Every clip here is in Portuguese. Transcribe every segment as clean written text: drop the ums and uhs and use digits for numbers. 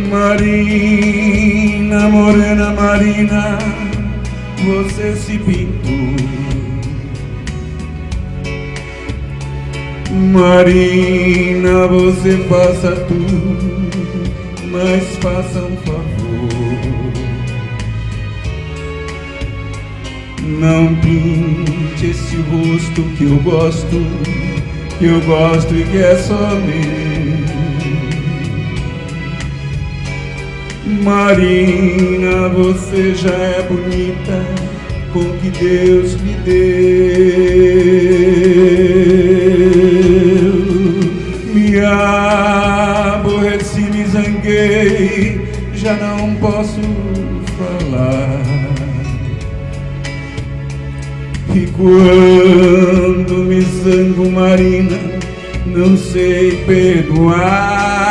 Marina, morena Marina, você se pintou. Marina, você faça tudo, mas faça um favor. Não pinte esse rosto que eu gosto e que é só meu. Marina, você já é bonita com o que Deus lhe deu. Me aborreci, me zanguei, já não posso falar. E quando me zango, Marina, não sei perdoar.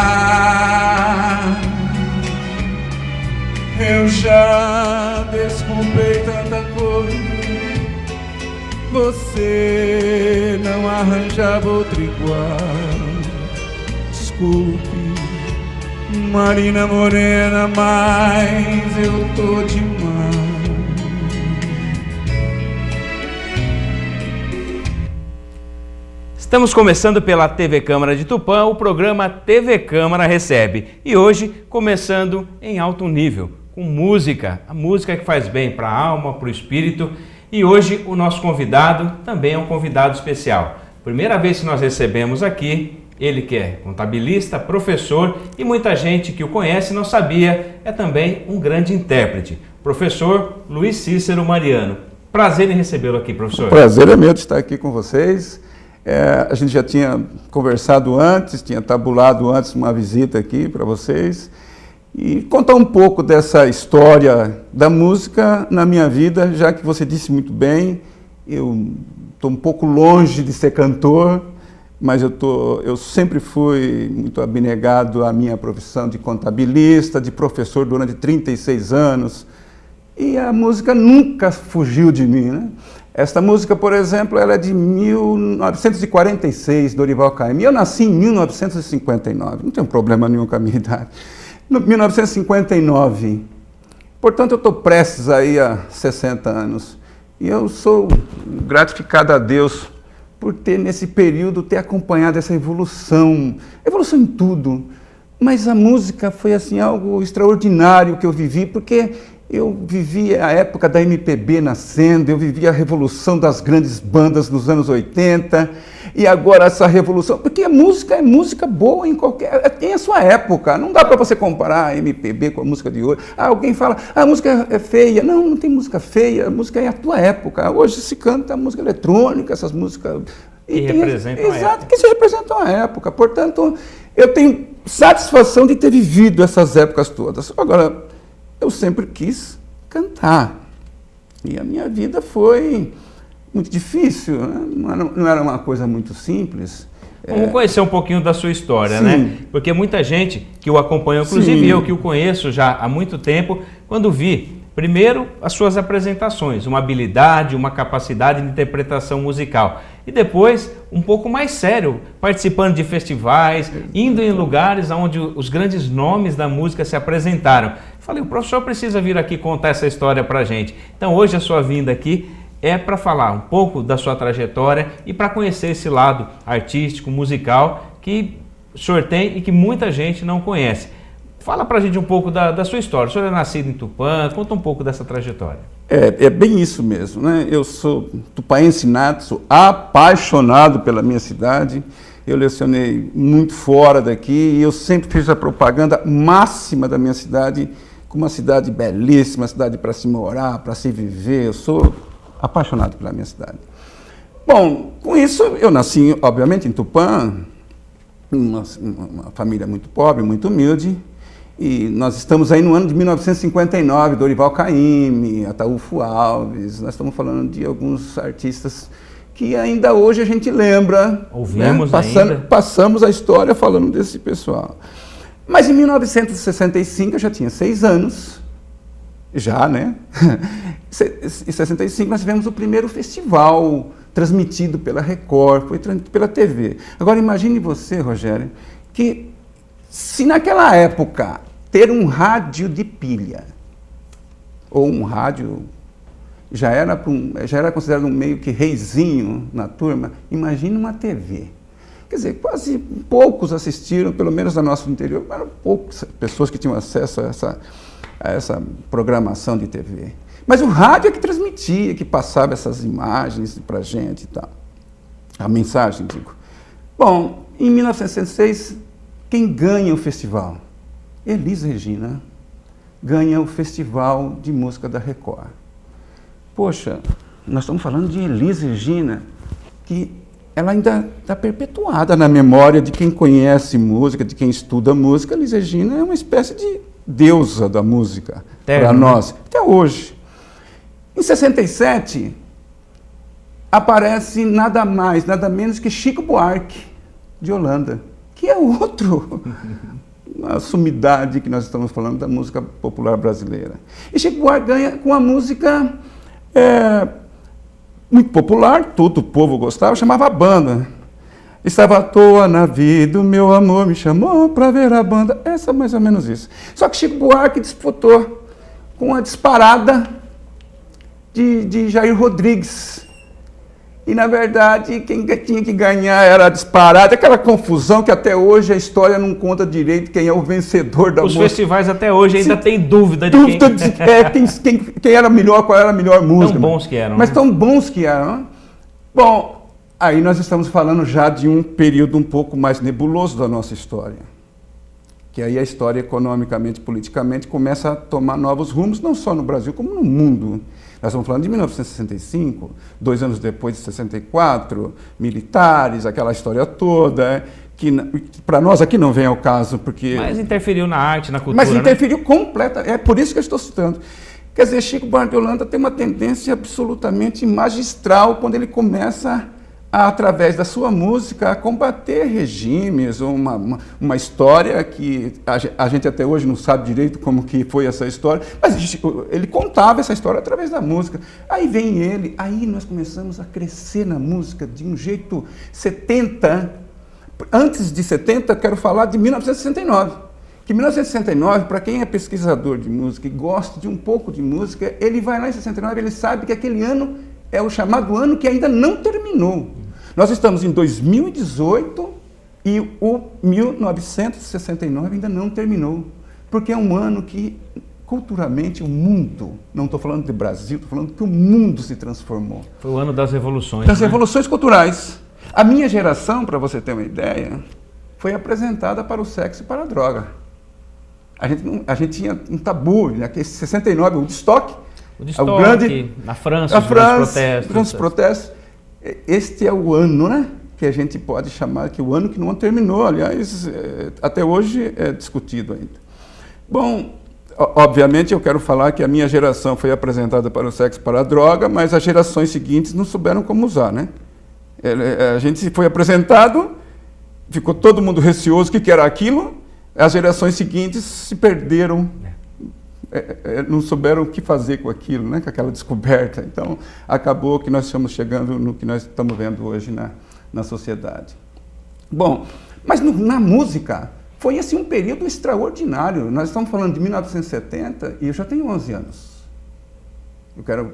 Eu já desculpei tanta coisa, você não arranjava outro igual. Desculpe, Marina morena, mas eu tô demais. Estamos começando pela TV Câmara de Tupã, o programa TV Câmara Recebe. E hoje, começando em alto nível, com música, a música que faz bem para a alma, para o espírito. E hoje o nosso convidado também é um convidado especial. Primeira vez que nós recebemos aqui, ele que é contabilista, professor e muita gente que o conhece não sabia, é também um grande intérprete. Professor Luiz Cícero Mariano. Prazer em recebê-lo aqui, professor. O prazer é meu de estar aqui com vocês. A gente já tinha conversado antes, tinha tabulado antes uma visita aqui para vocês e contar um pouco dessa história da música na minha vida, já que você disse muito bem, eu estou um pouco longe de ser cantor, mas eu sempre fui muito abnegado à minha profissão de contabilista, de professor durante 36 anos, e a música nunca fugiu de mim, né? Esta música, por exemplo, ela é de 1946, Dorival Caymmi. Eu nasci em 1959, não tenho problema nenhum com a minha idade. Em 1959, portanto, eu estou prestes aí a 60 anos. E eu sou gratificado a Deus por ter, nesse período, ter acompanhado essa evolução em tudo. Mas a música foi, assim, algo extraordinário que eu vivi, porque eu vivi a época da MPB nascendo, eu vivi a revolução das grandes bandas nos anos 80, e agora essa revolução, porque a música é música boa em qualquer... tem a sua época, não dá para você comparar a MPB com a música de hoje. Alguém fala, a música é feia. Não, não tem música feia, a música é a tua época. Hoje se canta música eletrônica, essas músicas... Que representam a época. Exato, que se representam a época. Portanto, eu tenho satisfação de ter vivido essas épocas todas. Agora, eu sempre quis cantar, e a minha vida foi muito difícil, né? Não era uma coisa muito simples. Vamos conhecer um pouquinho da sua história, Sim. né? Porque muita gente que o acompanha, inclusive Sim. eu que o conheço já há muito tempo, quando vi, primeiro, as suas apresentações, uma habilidade, uma capacidade de interpretação musical. E depois, um pouco mais sério, participando de festivais, indo em lugares onde os grandes nomes da música se apresentaram. Falei, o professor precisa vir aqui contar essa história pra gente. Então hoje a sua vinda aqui é para falar um pouco da sua trajetória e para conhecer esse lado artístico, musical, que o senhor tem e que muita gente não conhece. Fala pra gente um pouco da sua história. O senhor é nascido em Tupã, conta um pouco dessa trajetória. É bem isso mesmo, né? Eu sou tupaense nato, sou apaixonado pela minha cidade. Eu lecionei muito fora daqui e eu sempre fiz a propaganda máxima da minha cidade como uma cidade belíssima, uma cidade para se morar, para se viver. Eu sou apaixonado pela minha cidade. Bom, com isso eu nasci, obviamente, em Tupã, uma família muito pobre, muito humilde. E nós estamos aí no ano de 1959, Dorival Caymmi, Ataúfo Alves, nós estamos falando de alguns artistas que ainda hoje a gente lembra. Ouvimos, né? ainda. Passamos a história falando desse pessoal. Mas em 1965 eu já tinha 6 anos, já, né? Em 65 nós tivemos o primeiro festival transmitido pela Record, foi transmitido pela TV. Agora imagine você, Rogério, que se naquela época ter um rádio de pilha, ou um rádio, já era considerado um meio que reizinho na turma, imagina uma TV. Quer dizer, quase poucos assistiram, pelo menos no nosso interior, eram poucas pessoas que tinham acesso a essa programação de TV. Mas o rádio é que transmitia, que passava essas imagens para a gente e tal. A mensagem, digo. Bom, em 1966, quem ganha o festival? Elis Regina ganha o Festival de Música da Record. Poxa, nós estamos falando de Elis Regina, que ela ainda está perpetuada na memória de quem conhece música, de quem estuda música. Elis Regina é uma espécie de deusa da música para nós, até hoje. Em 67, aparece nada mais, nada menos que Chico Buarque, de Holanda, que é uma sumidade que nós estamos falando da música popular brasileira. E Chico Buarque ganha com a música muito popular, todo o povo gostava, chamava Banda. Estava à toa na vida, o meu amor me chamou para ver a banda. Essa é mais ou menos isso. Só que Chico Buarque disputou com a disparada de Jair Rodrigues. E, na verdade, quem tinha que ganhar era a disparada, aquela confusão que até hoje a história não conta direito quem é o vencedor da música. Os festivais até hoje ainda tem dúvida de quem era melhor, qual era a melhor música. Tão bons que eram. Mas tão bons que eram. Né? Bom, aí nós estamos falando já de um período um pouco mais nebuloso da nossa história. Que aí a história, economicamente, politicamente, começa a tomar novos rumos, não só no Brasil, como no mundo. Nós estamos falando de 1965, 2 anos depois de 64, militares, aquela história toda, que para nós aqui não vem ao caso, porque... Mas interferiu na arte, na cultura, mas interferiu completamente, é por isso que eu estou citando. Quer dizer, Chico Buarque de Holanda tem uma tendência absolutamente magistral quando ele começa através da sua música, a combater regimes, uma história que a gente até hoje não sabe direito como que foi essa história, mas ele contava essa história através da música. Aí vem ele, aí nós começamos a crescer na música de um jeito 70. Antes de 70, quero falar de 1969. Que 1969, para quem é pesquisador de música e gosta de um pouco de música, ele vai lá em 69, ele sabe que aquele ano é o chamado ano que ainda não terminou. Nós estamos em 2018 e o 1969 ainda não terminou, porque é um ano que, culturalmente, o mundo, não estou falando de Brasil, estou falando que o mundo se transformou. Foi o ano das revoluções. Das revoluções culturais. A minha geração, para você ter uma ideia, foi apresentada para o sexo e para a droga. A gente tinha um tabu, né? Que 69, o Woodstock. O grande, na França, os grandes protestos. Este é o ano, né, que a gente pode chamar, que o ano que não terminou, aliás, até hoje é discutido ainda. Bom, obviamente eu quero falar que a minha geração foi apresentada para o sexo e para a droga, mas as gerações seguintes não souberam como usar, né? A gente foi apresentado, ficou todo mundo receoso, o que era aquilo, as gerações seguintes se perderam, não souberam o que fazer com aquilo, né, com aquela descoberta. Então, acabou que nós estamos chegando no que nós estamos vendo hoje na sociedade. Bom, mas na música foi assim um período extraordinário. Nós estamos falando de 1970 e eu já tenho 11 anos. Eu quero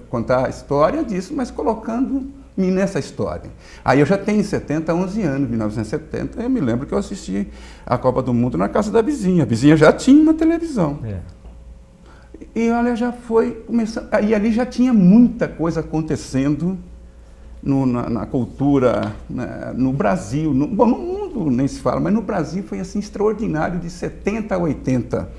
contar a história disso, mas colocando-me nessa história. Aí eu já tenho 11 anos, 1970, eu me lembro que eu assisti a Copa do Mundo na casa da vizinha. A vizinha já tinha uma televisão. E olha, já foi começando. E ali já tinha muita coisa acontecendo na cultura, no Brasil. Bom, no mundo nem se fala, mas no Brasil foi assim extraordinário de 70 a 80.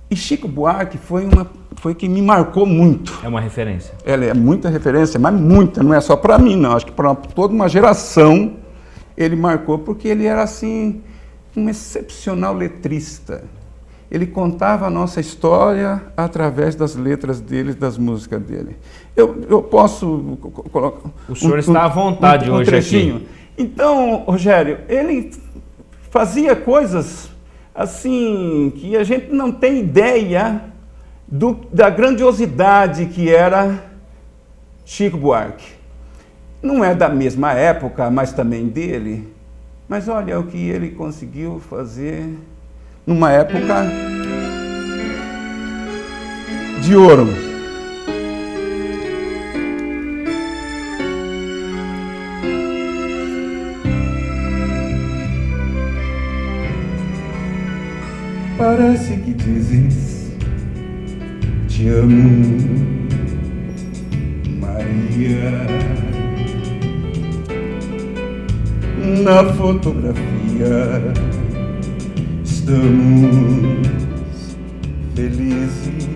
E Chico Buarque foi que me marcou muito. É uma referência. Ela é muita referência, mas muita, não é só para mim, não. Acho que para toda uma geração ele marcou, porque ele era assim um excepcional letrista. Ele contava a nossa história através das letras dele, das músicas dele. Eu posso colocar... O senhor está à vontade hoje trechinho aqui. Então, Rogério, ele fazia coisas assim que a gente não tem ideia da grandiosidade que era Chico Buarque. Não é da mesma época, mas também dele. Mas olha o que ele conseguiu fazer numa época de ouro. Parece que dizes te amo, Maria. Na fotografia estamos felizes.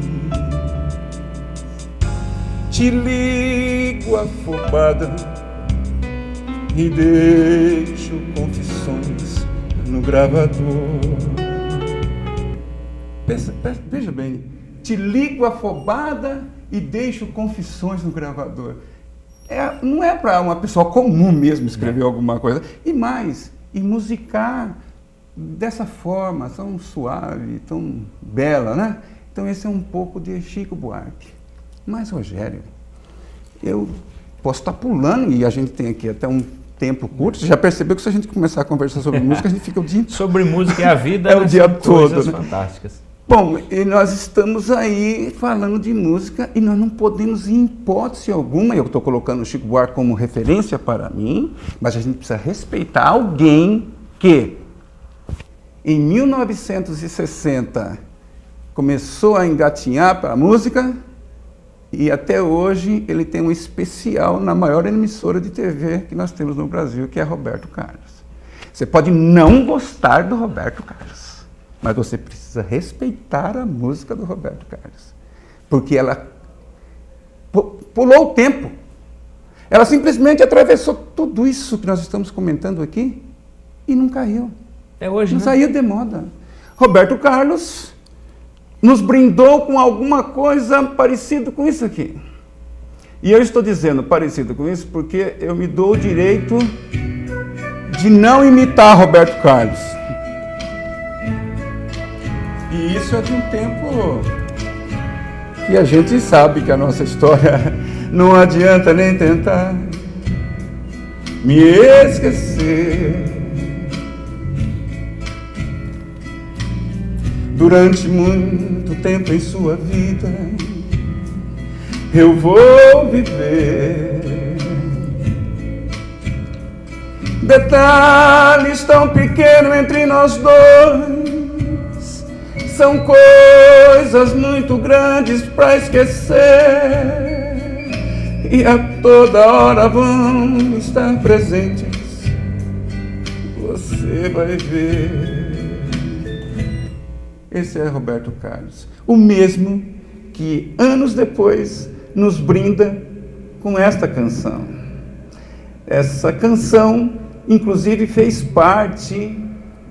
Te ligo afobada e deixo confissões no gravador. Veja bem, te ligo afobada e deixo confissões no gravador. Não é para uma pessoa comum mesmo escrever alguma coisa. E mais, e musicar dessa forma, tão suave, tão bela, né? Então esse é um pouco de Chico Buarque. Mas, Rogério, eu posso estar pulando, e a gente tem aqui até um tempo curto. Você já percebeu que se a gente começar a conversar sobre música, a gente fica o dia inteiro. Sobre música e a vida, é o dia todo, coisas né? fantásticas. Bom, e nós estamos aí falando de música e nós não podemos, em hipótese alguma, eu estou colocando o Chico Buarque como referência para mim, mas a gente precisa respeitar alguém que, em 1960, começou a engatinhar para a música e até hoje ele tem um especial na maior emissora de TV que nós temos no Brasil, que é Roberto Carlos. Você pode não gostar do Roberto Carlos, mas você precisa respeitar a música do Roberto Carlos, porque ela pulou o tempo. Ela simplesmente atravessou tudo isso que nós estamos comentando aqui e não caiu. É hoje, não né? saiu de moda. Roberto Carlos nos brindou com alguma coisa parecida com isso aqui. E eu estou dizendo parecido com isso porque eu me dou o direito de não imitar Roberto Carlos. E isso é de um tempo que a gente sabe que a nossa história não adianta nem tentar me esquecer. Durante muito tempo em sua vida eu vou viver detalhes tão pequenos entre nós dois. São coisas muito grandes para esquecer e a toda hora vão estar presentes. Você vai ver. Esse é Roberto Carlos, o mesmo que anos depois nos brinda com esta canção. Essa canção, inclusive, fez parte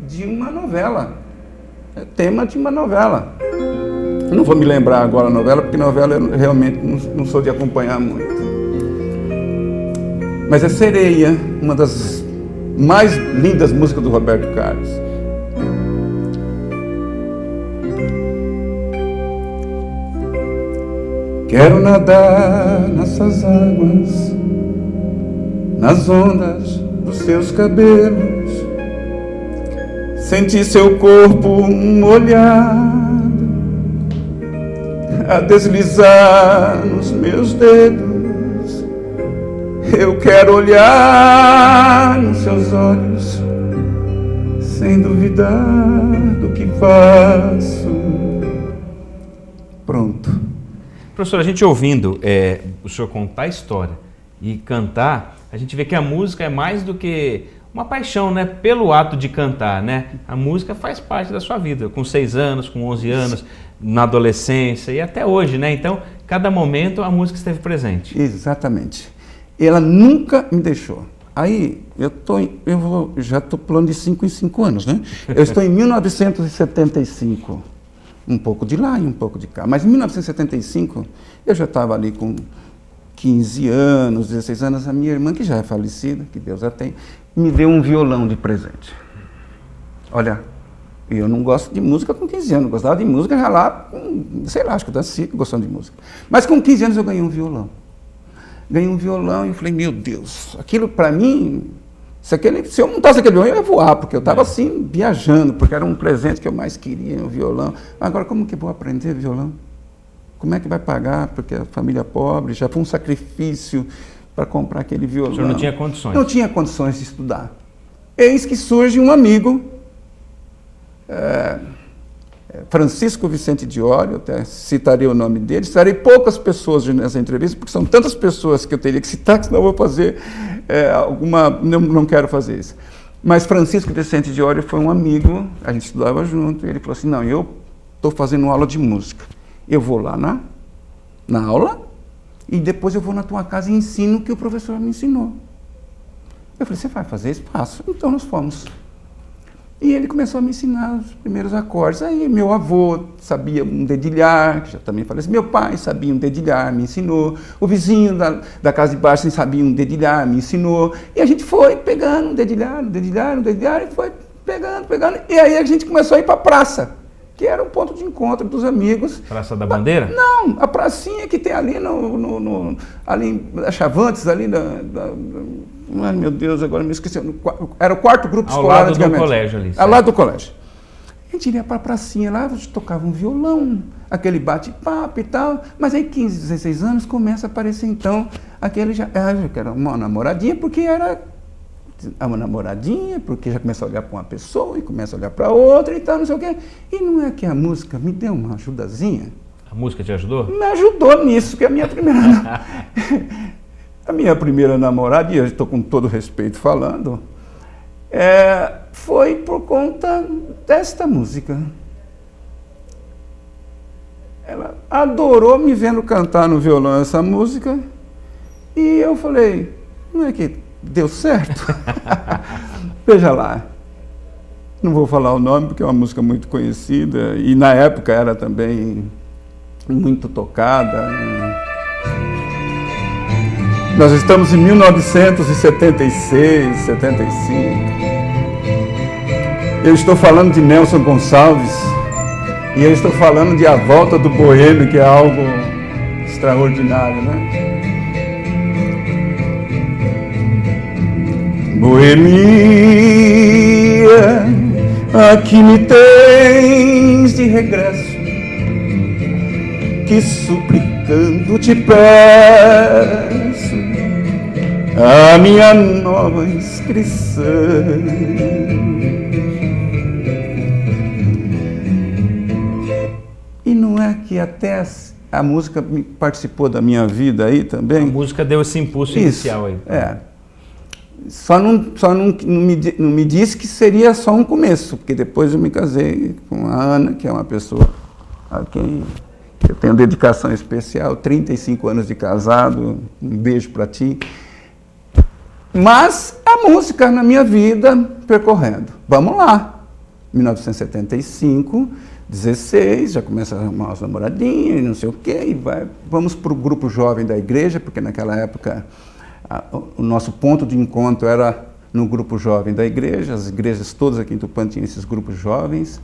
de uma novela. É tema de uma novela. Eu não vou me lembrar agora a novela, porque novela eu realmente não sou de acompanhar muito. Mas é Sereia, uma das mais lindas músicas do Roberto Carlos. Quero nadar nessas águas, nas ondas dos seus cabelos, sentir seu corpo molhado a deslizar nos meus dedos. Eu quero olhar nos seus olhos sem duvidar do que faço. Pronto. Professor, a gente ouvindo o senhor contar a história e cantar, a gente vê que a música é mais do que uma paixão, né? Pelo ato de cantar, né? A música faz parte da sua vida, com 6 anos, com 11 anos, na adolescência e até hoje, né? Então, cada momento a música esteve presente. Exatamente. Ela nunca me deixou. Aí, já estou pulando de 5 em 5 anos, né? Eu estou em 1975, um pouco de lá e um pouco de cá. Mas em 1975, eu já estava ali com 15 anos, 16 anos, a minha irmã, que já é falecida, que Deus a tem, me deu um violão de presente. Olha, eu não gosto de música com 15 anos, gostava de música já lá, sei lá, acho que eu nasci gostando de música. Mas com 15 anos eu ganhei um violão. Ganhei um violão e eu falei, meu Deus, aquilo para mim Se eu montasse aquele violão, eu ia voar, porque eu estava assim, viajando, porque era um presente que eu mais queria, um violão. Agora, como que eu vou aprender violão? Como é que vai pagar? Porque a família é pobre, já foi um sacrifício para comprar aquele violão. O senhor não tinha condições? Não tinha condições de estudar. Eis que surge um amigo, Francisco Vicente Diori, eu até citarei o nome dele, citarei poucas pessoas nessa entrevista, porque são tantas pessoas que eu teria que citar, que senão eu vou fazer não quero fazer isso. Mas Francisco Vicente Diori foi um amigo, a gente estudava junto, e ele falou assim, não, eu estou fazendo aula de música, eu vou lá na aula, e depois eu vou na tua casa e ensino o que o professor me ensinou. Eu falei, você vai fazer isso? Faço. Então nós fomos. E ele começou a me ensinar os primeiros acordes. Aí meu avô sabia um dedilhar, que já também falei assim, meu pai sabia um dedilhar, me ensinou. O vizinho da casa de baixo sabia um dedilhar, me ensinou. E a gente foi pegando um dedilhar, e foi pegando. E aí a gente começou a ir para a praça, que era um ponto de encontro dos amigos. Praça da Bandeira? Não, a pracinha que tem ali ali em Chavantes, ali ai meu Deus, agora me esqueci. Era o quarto grupo escolar antigamente. Ao lado do colégio ali. Ao lado do colégio. A gente ia para a pracinha lá, a gente tocava um violão, aquele bate-papo e tal, mas aí 15, 16 anos começa a aparecer então aquele já era uma namoradinha, porque era uma namoradinha, porque já começa a olhar para uma pessoa e começa a olhar para outra e tal, não sei o quê. E não é que a música me deu uma ajudazinha? A música te ajudou? Me ajudou nisso, que a minha primeira namorada, e eu estou com todo respeito falando, foi por conta desta música. Ela adorou me vendo cantar no violão essa música, e eu falei, não é que deu certo? Veja lá, não vou falar o nome porque é uma música muito conhecida e na época era também muito tocada. Nós estamos em 1976, 75. Eu estou falando de Nelson Gonçalves e eu estou falando de A Volta do Boêmio, que é algo extraordinário, né? Boemia, aqui me tens de regresso, que suplicando te peço a minha nova inscrição. E não é que até a música participou da minha vida aí também? A música deu esse impulso inicial aí. Só não me disse que seria só um começo, porque depois eu me casei com a Ana, que é uma pessoa a quem eu tenho dedicação especial, 35 anos de casado, um beijo para ti. Mas a música na minha vida percorrendo. Vamos lá, 1975, 16, já começa a arrumar as namoradinhas, não sei o quê, e vamos para o grupo jovem da igreja, porque naquela época o nosso ponto de encontro era no grupo jovem da igreja, as igrejas todas aqui em Tupã tinham esses grupos jovens.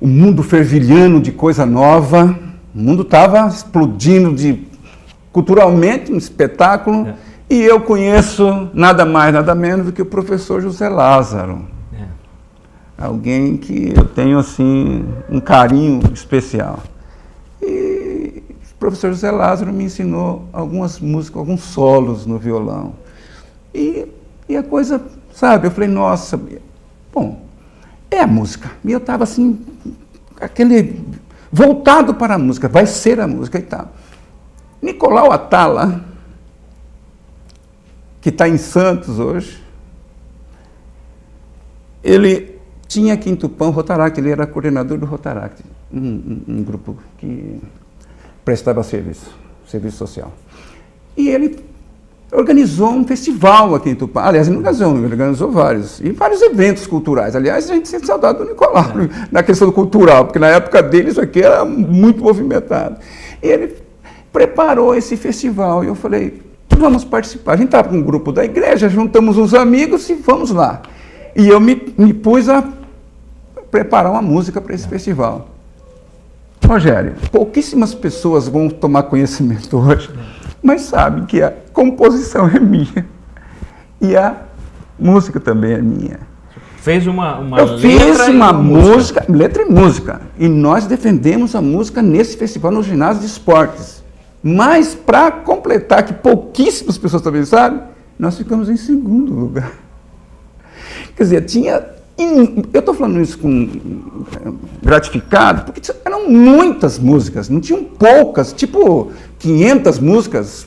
O mundo fervilhando de coisa nova, o mundo estava explodindo culturalmente, um espetáculo, e eu conheço nada mais, nada menos do que o professor José Lázaro. Alguém que eu tenho assim um carinho especial. E o professor José Lázaro me ensinou algumas músicas, alguns solos no violão. E a coisa, sabe, eu falei, nossa, bom, é a música. E eu estava assim, voltado para a música, vai ser a música e tal. Nicolau Atala, que está em Santos hoje, ele tinha aqui em Tupã o Rotaract, ele era coordenador do Rotaract, um grupo que prestava serviço social. E ele organizou um festival aqui em Tupã, aliás, ele organizou vários eventos culturais. Aliás, a gente sente saudade do Nicolau na questão cultural, porque na época dele isso aqui era muito movimentado. E ele preparou esse festival e eu falei, vamos participar. A gente estava com um grupo da igreja, juntamos uns amigos e vamos lá. E eu me pus a preparar uma música para esse festival. Rogério, pouquíssimas pessoas vão tomar conhecimento hoje, mas sabem que a composição é minha. E a música também é minha. Fez uma Eu fiz uma música, letra e música. E nós defendemos a música nesse festival, no ginásio de esportes. Mas, para completar, que pouquíssimas pessoas também sabem, nós ficamos em segundo lugar. Quer dizer, eu estou falando isso com gratificado, porque eram muitas músicas, não tinham poucas, tipo 500 músicas.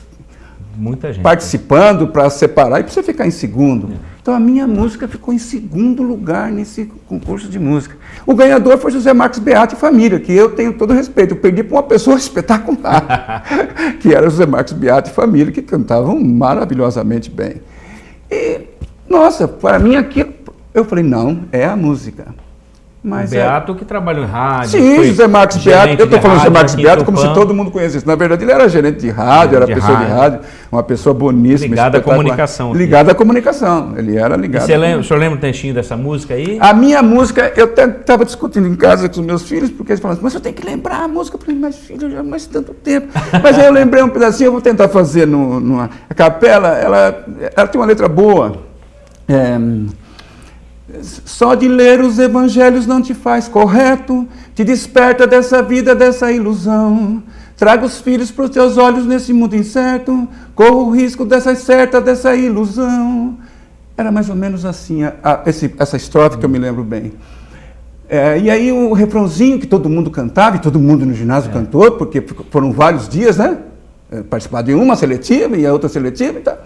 Muita gente Participando para separar e para você ficar em segundo. Então a minha música ficou em segundo lugar nesse concurso de música. O ganhador foi José Marcos Beato e família, que eu tenho todo respeito. Eu perdi para uma pessoa espetacular, que era José Marcos Beato e família, que cantavam maravilhosamente bem. E, nossa, para mim aquilo, eu falei, não, é a música. Mas o Beato que trabalhou em rádio. Sim, José Marcos Beato. Eu estou falando José Marcos Beato como se todo mundo conhecesse. Na verdade, ele era gerente de rádio, era pessoa de rádio, uma pessoa boníssima. Ligada à comunicação. Ligada à comunicação. Ele era ligado. O senhor lembra um trechinho dessa música aí? A minha música, eu até estava discutindo em casa com os meus filhos, porque eles falavam, mas eu tenho que lembrar a música. Eu falei, mas filho, já mais tanto tempo. Mas aí eu lembrei um pedacinho, eu vou tentar fazer a capela. Ela tem uma letra boa. Só de ler os evangelhos não te faz correto, te desperta dessa vida, dessa ilusão. Traga os filhos para os teus olhos nesse mundo incerto, corra o risco dessa ilusão. Era mais ou menos assim, essa estrofe que eu me lembro bem. E aí o refrãozinho que todo mundo cantava, e todo mundo no ginásio cantou, porque foram vários dias, né? Participar de uma seletiva e a outra seletiva e tal.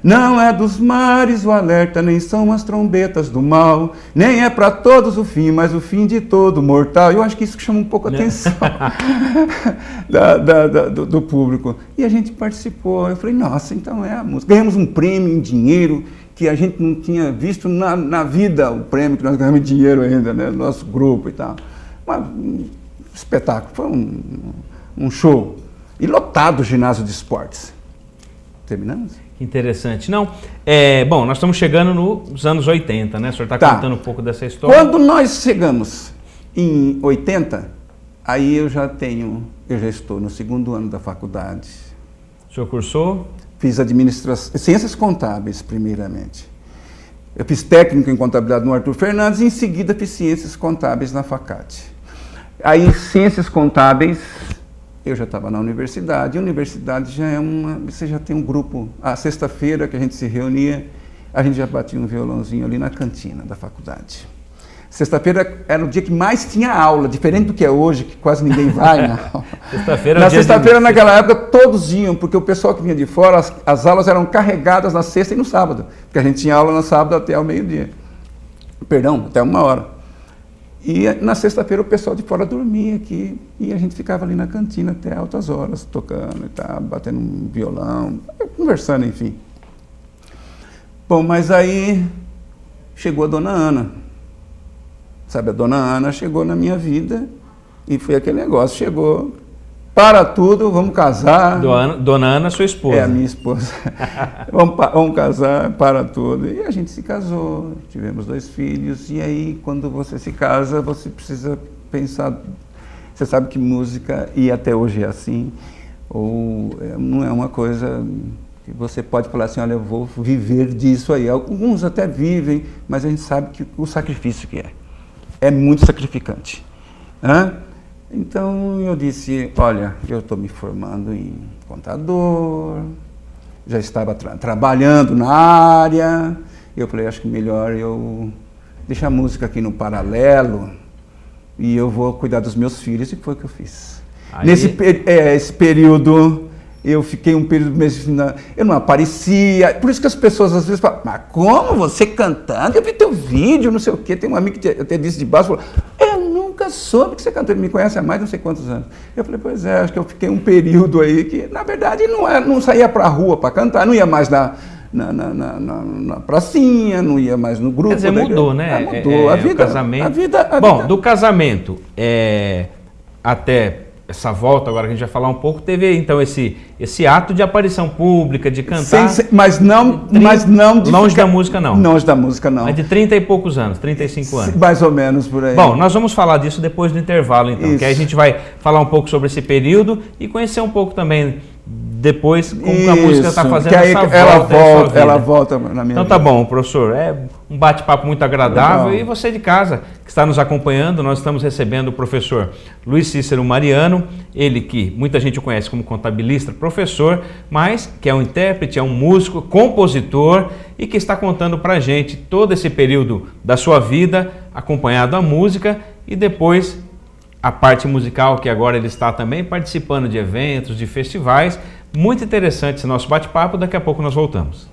Não é dos mares o alerta, nem são as trombetas do mal, nem é para todos o fim, mas o fim de todo mortal. Eu acho que isso chama um pouco a atenção do público. E a gente participou. Eu falei, nossa, então é a música. Ganhamos um prêmio em dinheiro que a gente não tinha visto na vida, o prêmio que nós ganhamos em dinheiro ainda, né? Nosso grupo e tal. Um espetáculo, foi um show. E lotado o ginásio de esportes. Terminamos? Interessante. Não, bom, nós estamos chegando nos anos 80, né? O senhor está contando um pouco dessa história. Quando nós chegamos em 80, aí eu já estou no segundo ano da faculdade. O senhor cursou? Fiz ciências contábeis, primeiramente. Eu fiz técnico em contabilidade no Arthur Fernandes e em seguida fiz ciências contábeis na FACAT. Aí, ciências contábeis, eu já estava na universidade, e a universidade já você já tem um grupo, a sexta-feira que a gente se reunia, a gente já batia um violãozinho ali na cantina da faculdade. Sexta-feira era o dia que mais tinha aula, diferente do que é hoje, que quase ninguém vai na aula. Na sexta-feira, naquela época, todos iam, porque o pessoal que vinha de fora, as aulas eram carregadas na sexta e no sábado, porque a gente tinha aula no sábado até ao meio-dia. Perdão, até 1h. E na sexta-feira o pessoal de fora dormia aqui e a gente ficava ali na cantina até altas horas, tocando e tal, batendo um violão, conversando, enfim. Bom, mas aí chegou a Dona Ana. Sabe, a Dona Ana chegou na minha vida e foi aquele negócio, chegou, para tudo, vamos casar. Dona Ana, sua esposa. É, a minha esposa. Vamos casar, para tudo. E a gente se casou, tivemos 2 filhos, e aí quando você se casa, você precisa pensar, você sabe que música, e até hoje é assim, não é uma coisa que você pode falar assim, olha, eu vou viver disso aí. Alguns até vivem, mas a gente sabe que o sacrifício que é muito sacrificante. Então eu disse, olha, eu estou me formando em contador, já estava trabalhando na área, eu falei, acho que melhor eu deixar a música aqui no paralelo e eu vou cuidar dos meus filhos, e foi o que eu fiz. Aí... Esse período, eu fiquei um período mesmo, eu não aparecia, por isso que as pessoas às vezes falam, mas como você cantando? Eu vi teu vídeo, não sei o quê, tem um amigo que até disse de baixo, falou, eu nunca soube que você cantou, ele me conhece há mais de não sei quantos anos. Eu falei, pois é, acho que eu fiquei um período aí que, na verdade, não saía pra rua para cantar, não ia mais na pracinha, não ia mais no grupo. Quer dizer, mudou, né? Mudou, a vida. O casamento. Bom, do casamento até essa volta, agora que a gente vai falar um pouco, teve então esse ato de aparição pública, de cantar. Mas não longe da música, não. Longe da música, não. Mas de 30 e poucos anos, 35 anos. Mais ou menos por aí. Bom, nós vamos falar disso depois do intervalo, então, que aí a gente vai falar um pouco sobre esse período e conhecer um pouco também depois como a música está fazendo que aí essa ela volta na minha Então vida. tá bom, professor, é um bate-papo muito agradável. Legal. E você de casa que está nos acompanhando, nós estamos recebendo o professor Luiz Cícero Mariano, ele que muita gente o conhece como contabilista, professor, mas que é um intérprete, é um músico, compositor e que está contando pra gente todo esse período da sua vida acompanhado à música e depois a parte musical, que agora ele está também participando de eventos, de festivais. Muito interessante esse nosso bate-papo, daqui a pouco nós voltamos.